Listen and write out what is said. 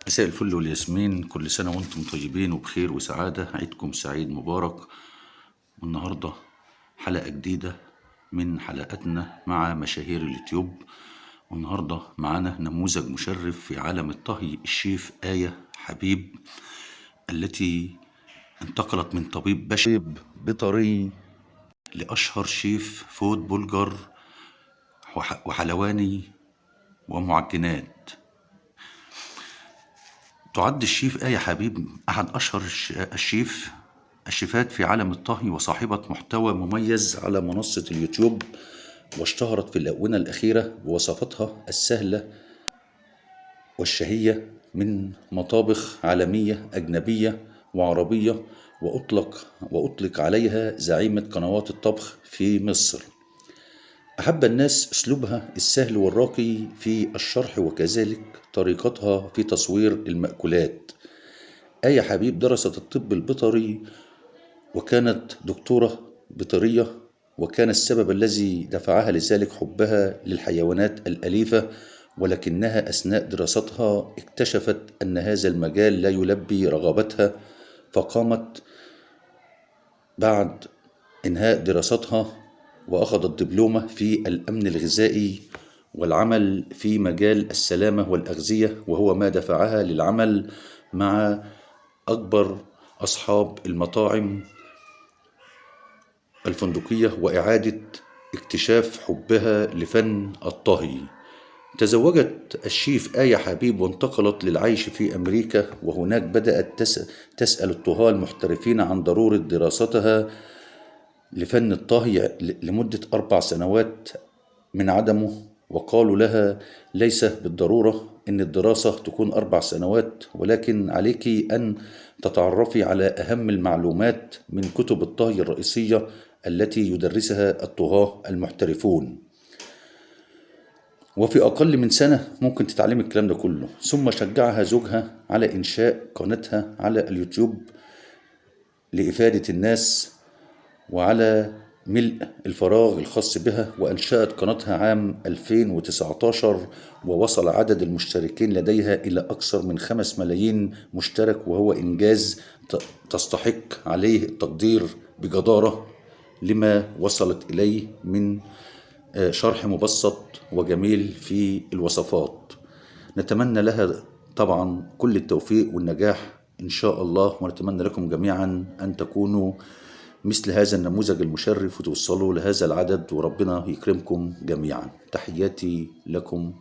مساء الفل والياسمين، كل سنة وانتم طيبين وبخير وسعادة. عيدكم سعيد مبارك. والنهاردة حلقة جديدة من حلقاتنا مع مشاهير اليوتيوب. والنهاردة معانا نموذج مشرف في عالم الطهي، الشيف آية حبيب، التي انتقلت من طبيب بيطري لأشهر شيف فود بلجر وحلواني ومعجنات. تعد الشيف آية حبيب أحد أشهر الشيفات في عالم الطهي، وصاحبة محتوى مميز على منصة اليوتيوب، واشتهرت في الآونة الأخيرة بوصفاتها السهلة والشهية من مطابخ عالمية أجنبية وعربية، وأطلق عليها زعيمة قنوات الطبخ في مصر. أحب الناس أسلوبها السهل والراقي في الشرح، وكذلك طريقتها في تصوير المأكولات. آية حبيب درست الطب البيطري وكانت دكتورة بيطرية، وكان السبب الذي دفعها لذلك حبها للحيوانات الأليفة، ولكنها أثناء دراستها اكتشفت أن هذا المجال لا يلبي رغبتها، فقامت بعد إنهاء دراستها وأخذت دبلومة في الأمن الغذائي والعمل في مجال السلامة والأغذية، وهو ما دفعها للعمل مع أكبر أصحاب المطاعم الفندقية وإعادة اكتشاف حبها لفن الطهي. تزوجت الشيف آية حبيب وانتقلت للعيش في أمريكا، وهناك بدأت تسأل الطهاة المحترفين عن ضرورة دراستها لفن الطهي لمدة 4 سنوات من عدمه، وقالوا لها ليس بالضرورة أن الدراسة تكون 4 سنوات، ولكن عليك أن تتعرفي على أهم المعلومات من كتب الطهي الرئيسية التي يدرسها الطهاة المحترفون، وفي أقل من سنة ممكن تتعلم الكلام ده كله. ثم شجعها زوجها على إنشاء قناتها على اليوتيوب لإفادة الناس وعلى ملء الفراغ الخاص بها، وأنشأت قناتها عام 2019، ووصل عدد المشتركين لديها إلى أكثر من 5 ملايين مشترك، وهو إنجاز تستحق عليه التقدير بجدارة لما وصلت إليه من شرح مبسط وجميل في الوصفات. نتمنى لها طبعا كل التوفيق والنجاح إن شاء الله، ونتمنى لكم جميعا أن تكونوا مثل هذا النموذج المشرف وتوصلوا لهذا العدد، وربنا يكرمكم جميعا. تحياتي لكم.